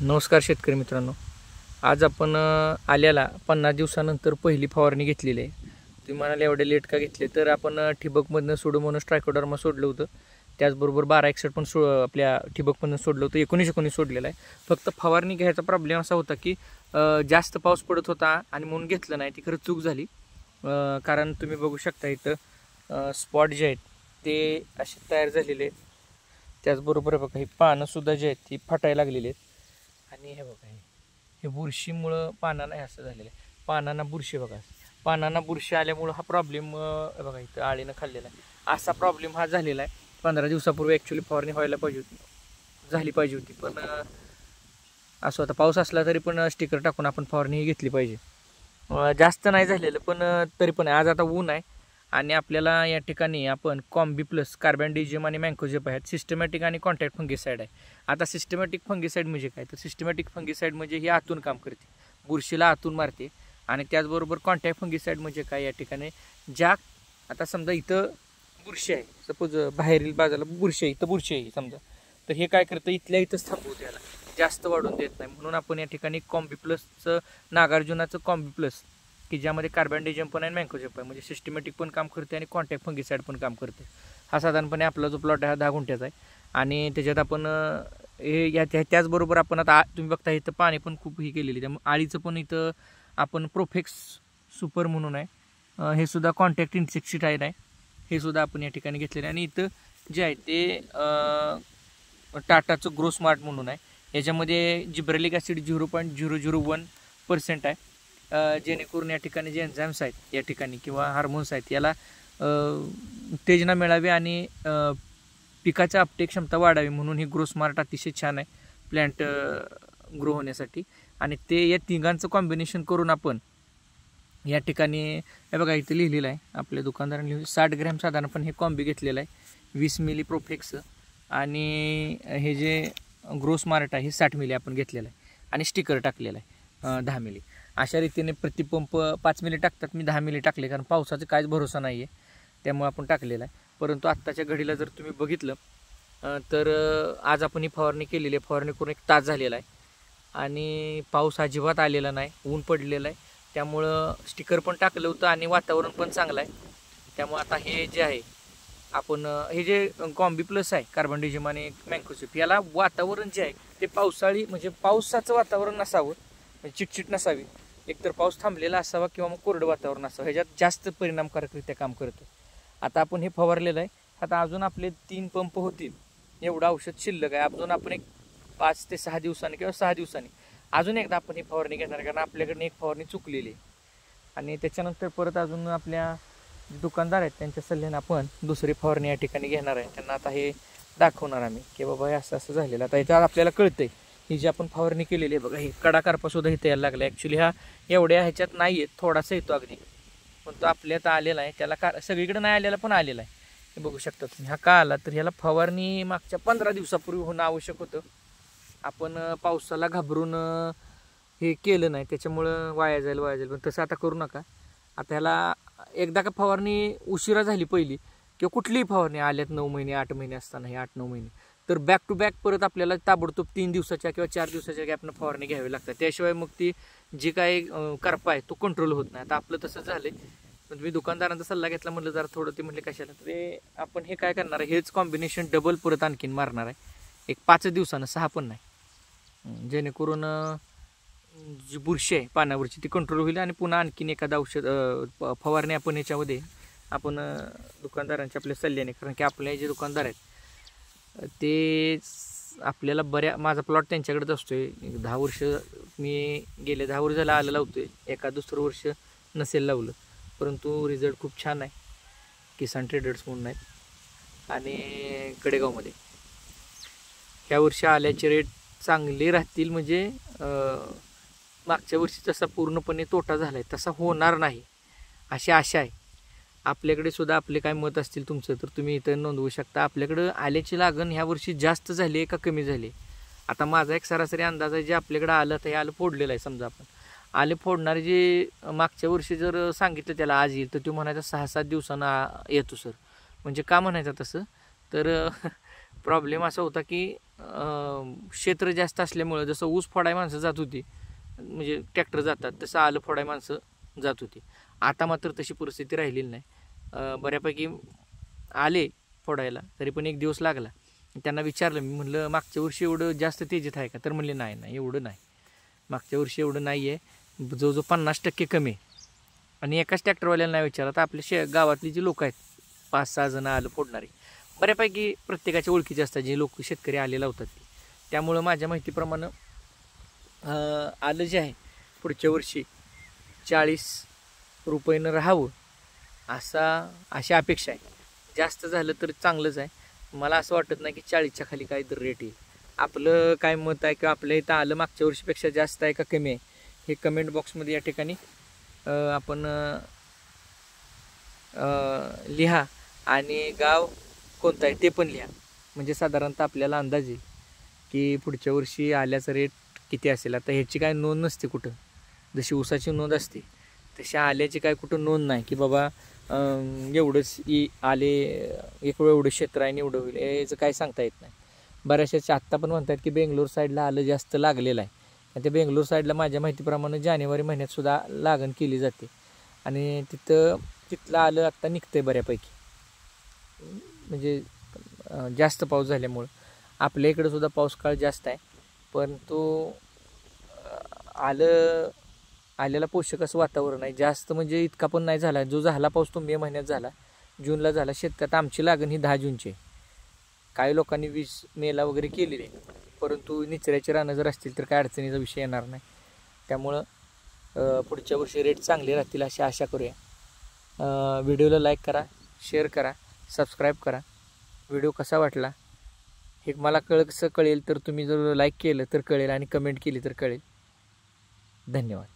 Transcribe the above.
नमस्कार शेतकरी मित्रांनो. आज आपण आल्याला 50 दिवसानंतर पहिली फवारणी घेतलेली आहे. तुम्ही म्हणाले एवढे लेट का घेतले, तर आपण ठिबकमधनं सुडोमोनास ट्रायकोडर्मा सोडलं होतं. त्याचबरोबर 1261 पण आपल्या ठिबकमधनं सोडलं होतं. 19 सोडलेलं आहे. फक्त फवारणी घ्यायचा प्रॉब्लेम असा होता की जास्त पाऊस पडत होता आणि म्हणून घेतलं नाही. ती खरं चूक झाली. कारण तुम्ही बघू शकता इथं स्पॉट जे आहेत ते असे तयार झालेले आहेत. त्याचबरोबर बघा ही पानंसुद्धा जे आहेत ती फाटायला लागलेली आहेत. आणि हे बघा हे बुरशीमुळं पानांना हे असं झालेलं आहे. पानांना बुरशी बघा, पानांना बुरशी आल्यामुळं हा प्रॉब्लेम बघा इथं आळीनं खाल्लेला आहे. असा प्रॉब्लेम हा झालेला आहे. 15 दिवसापूर्वी ॲक्च्युली फवारणी व्हायला पाहिजे होती, झाली पाहिजे होती. पण असं होता, पाऊस असला तरी पण स्टिकर टाकून आपण फवारणी ही घेतली पाहिजे. जास्त नाही झालेलं पण तरी पण आज आता ऊन आहे आणि आपल्याला या ठिकाणी आपण कॉम्बी प्लस कार्बॅन्डिझियम आणि मँकोजेब आहेत. सिस्टमॅटिक आणि कॉन्टॅक्ट फंगिसाईड आहे. आता सिस्टमॅटिक फंगिसाईड म्हणजे काय, तर सिस्टमॅटिक फंगिसाईड म्हणजे ही आतून काम करते, बुरशीला आतून मारते. आणि त्याचबरोबर कॉन्टॅक्ट फंगिसाईड म्हणजे काय, या ठिकाणी ज्या आता समजा इथं बुरशी आहे, सपोज बाहेरील बाजूला बुरशी आहे, इथं बुरशी आहे समजा, तर हे काय करतं इथल्या इथंच थांबवतं, याला जास्त वाढून देत नाही. म्हणून आपण या ठिकाणी कॉम्बी प्लसचं, नागार्जुनाचं कॉम्बी प्लस, की ज्यामध्ये कार्बॅन्डिझियम पण आहे, मँकोजेब आहे, म्हणजे सिस्टमॅटिक पण काम करते आणि कॉन्टॅक्ट फंगिसाईड पण काम करते. हा साधारणपणे आपला जो प्लॉट आहे हा 10 गुंठ्याचा आहे. आणि त्याच्यात आपण हे त्याचबरोबर आपण आता तुम्ही बघता इथं पाणी पण खूप ही केलेली, त्यामुळे आळीचं पण इथं आपण प्रोफेक्स सुपर म्हणून आहे, हे सुद्धा कॉन्टॅक्ट इन्सेक्टिसाईड आहे, हे सुद्धा आपण या ठिकाणी घेतलेलं आहे. आणि इथं जे आहे ते टाटाचं ग्रो स्मार्ट म्हणून आहे. याच्यामध्ये जिब्रेलिक ॲसिड 0.001% आहे, जेणेकरून या ठिकाणी जे एन्झाईम्स आहेत या ठिकाणी किंवा हार्मोन्स आहेत याला उत्तेजना मिळावी आणि पिकाची अपटेक क्षमता वाढावी, म्हणून ही ग्रो स्मार्ट अतिशय छान आहे प्लॅन्ट ग्रो होण्यासाठी. आणि ते या तिघांचं कॉम्बिनेशन करून आपण या ठिकाणी हे बघा इथं लिहिलेलं आहे, आपल्या दुकानदारांनी लिहिलं 60 ग्रॅम साधारणपणे हे कॉम्बी घेतलेलं आहे, 20 मिली प्रोफेक्स आणि हे जे ग्रो स्मार्ट आहे हे 60 मिली आपण घेतलेलं आहे आणि स्टिकर टाकलेलं आहे 10 मिली. अशा रीतीने प्रतिपंप 5 मिली टाकतात, मी 10 मिली टाकले कारण पावसाचा काहीच भरोसा नाही आहे, त्यामुळे आपण टाकलेला आहे. परंतु आत्ताच्या घडीला जर तुम्ही बघितलं तर आज आपण ही फवारणी केलेली आहे. फवारणी करून 1 तास झालेला आहे आणि पाऊस अजिबात आलेला नाही, ऊन पडलेलं आहे. त्यामुळं स्टिकर पण टाकलं होतं आणि वातावरण पण चांगलं आहे. त्यामुळे आता हे जे आहे आपण हे जे कॉम्बी प्लस आहे कार्बॅन्डिझियम आणि मँकोजेब, याला वातावरण जे आहे ते पावसाळी म्हणजे पावसाचं वातावरण नसावं, म्हणजे चिटचिट नसावी, एकतर पाऊस थांबलेला असावा किंवा मग कोरडं वातावरण असावं, ह्याच्यात जास्त परिणामकारकरित्या काम करतं. आता आपण हे फवारलेलं आहे. आता अजून आपले 3 पंप होतील एवढं औषध शिल्लक आहे. अजून आपण एक 5 ते 6 दिवसांनी किंवा 6 दिवसांनी अजून एकदा आपण ही फवारणी घेणार, कारण आपल्याकडनं एक फवारणी चुकलेली आहे. आणि त्याच्यानंतर परत अजून आपल्या दुकानदार आहेत त्यांच्या सल्ल्याने आपण दुसरी फवारणी या ठिकाणी घेणार आहे. त्यांना आता हे दाखवणार आम्ही की बाबा हे असं असं झालेलं. आता इथं आपल्याला कळतंय ही जी आपण फवारणी केलेली आहे बघा, ही कडाकारपासुद्धा इथं यायला लागला. ॲक्च्युली हा एवढ्या ह्याच्यात नाही आहे, थोडासा येतो अगदी, पण तो आपल्यात आलेला आहे. त्याला सगळीकडे नाही आलेला पण आलेला आहे, हे बघू शकता तुम्ही. हा का आला, तर ह्याला फवारणी मागच्या 15 दिवसापूर्वी होणं आवश्यक होतं. आपण पावसाला घाबरून हे केलं नाही, त्याच्यामुळं वाया जाईल. पण तसं आता करू नका. आता ह्याला एकदा का फवारणी उशिरा झाली पहिली किंवा कुठलीही फवारणी आल्यात 9 महिने 8 महिने असताना, हे 8-9 महिने, तर बॅक टू बॅक परत आपल्याला ताबडतोब 3 दिवसाच्या किंवा 4 दिवसाच्या गॅपनं फवारणी घ्यावी लागतात. त्याशिवाय मग ती जी काही करपा आहे तो कंट्रोल होत नाही. आता आपलं तसं झालंय. पण तुम्ही दुकानदारांचा सल्ला घेतला म्हटलं जरा थोडं, ते म्हटले कशाला, ते आपण हे काय करणार आहे, हेच कॉम्बिनेशन डबल परत आणखीन मारणार आहे एक 5 दिवसानं, 6 पण नाही, जेणेकरून जी बुरशी आहे पानावरची ती कंट्रोल होईल आणि पुन्हा आणखीन एखादा औषध फवारणी आपण याच्यामध्ये आपण दुकानदारांच्या आपल्या सल्ल्याने, कारण की आपले जे दुकानदार आहेत ते आपल्याला माझा प्लॉट त्यांच्याकडेच असतोय. 10 वर्ष मी गेले 10 वर्ष झालं आलं लावतोय, एका दुसरं वर्ष नसेल लावलं, परंतु रिझल्ट खूप छान आहे. किसान ट्रेडर्स म्हणून आहेत आणि कडेगावमध्ये. ह्या वर्षी आल्याचे रेट चांगले राहतील, म्हणजे मागच्या वर्षी जसा पूर्णपणे तोटा झाला आहे तसा होणार नाही अशी आशा आहे. आपल्याकडे सुद्धा आपले काय मत असतील तुमचं, तर तुम्ही इथं नोंदवू शकता. आपल्याकडं आल्याची लागण ह्या वर्षी जास्त झाली आहे का कमी झाली आहे? आता माझा एक सरासरी अंदाज आहे, जे आपल्याकडं आलं तर हे आलं फोडलेलं आहे. समजा आपण आले फोडणारे जे मागच्या वर्षी जर सांगितलं त्याला आज येईल, तर तो म्हणायचा 6-7 दिवसांना येतो सर. म्हणजे का म्हणायचा तसं, तर प्रॉब्लेम असा होता की क्षेत्र जास्त असल्यामुळं जसं ऊस फोडाय माणसं जात होती, म्हणजे ट्रॅक्टर जातात, तसं आलं फोडाय माणसं जात होती. आता मात्र तशी परिस्थिती राहिलेली नाही. बऱ्यापैकी आले फोडायला, तरी पण 1 दिवस लागला. त्यांना विचारलं मी, म्हणलं मागच्या वर्षी एवढं जास्त तेजीत आहे का? तर म्हणले नाही एवढं नाही, मागच्या वर्षी एवढं नाही आहे, जवळजवळ 50% कमी आहे. आणि एकाच ट्रॅक्टरवाल्याला नाही विचारलं, तर आपल्या गावातली जी लोक आहेत 5-6 जण आलं फोडणारी बऱ्यापैकी प्रत्येकाच्या ओळखीचे असतात, जे लोक शेतकरी आले लावतात ते. त्यामुळं माझ्या माहितीप्रमाणे आलं जे आहे पुढच्या वर्षी 40 रुपयानं राहावं अशी अपेक्षा आहे. जास्त झालं तर चांगलंच आहे. मला असं वाटत नाही की 40च्या खाली काय तर रेट येईल. आपलं काय मत आहे किंवा आपल्या इथं आलं मागच्या वर्षीपेक्षा जास्त आहे का कमी आहे, हे कमेंट बॉक्समध्ये या ठिकाणी आपण लिहा. आणि गाव कोणतं आहे ते पण लिहा, म्हणजे साधारणतः आपल्याला अंदाज येईल की पुढच्या वर्षी आल्याचा रेट किती असेल. आता ह्याची काय नोंद नसते कुठं, जशी ऊसाची नोंद असते तशी आल्याची काय कुठं नोंद नाही की बाबा एवढंच आले, एक वेळ एवढं क्षेत्र आहे आणि एवढं होईल, याचं काय सांगता येत नाही. बऱ्याचशा आत्ता पण म्हणतात की बेंगलोर साईडला आलं जास्त लागलेलं आहे. आणि त्या बेंगलोर साईडला माझ्या माहितीप्रमाणे जानेवारी महिन्यातसुद्धा लागण केली जाते आणि तिथलं आलं आत्ता निघतंय बऱ्यापैकी, म्हणजे जास्त पाऊस झाल्यामुळं. आपल्या इकडं सुद्धा पाऊस काळ जास्त आहे, परंतु आल्याला पोषक असं वातावरण आहे. जास्त म्हणजे इतका पण नाही झाला, जो झाला पाऊस तो मे महिन्यात झाला, जूनला झाला. शेतकऱ्यात आमची लागण ही 10 जूनची आहे. काही लोकांनी 20 मेला वगैरे केलेली आहे, परंतु निचऱ्याची रानं जर असतील तर काय अडचणीचा विषय येणार नाही. त्यामुळं पुढच्या वर्षी रेट चांगले राहतील अशी आशा करूया. व्हिडिओला लाईक करा, शेअर करा, सबस्क्राईब करा. व्हिडिओ कसा वाटला हे मला कसं कळेल, तर तुम्ही जर लाईक केलं तर कळेल आणि कमेंट केली तर कळेल. धन्यवाद.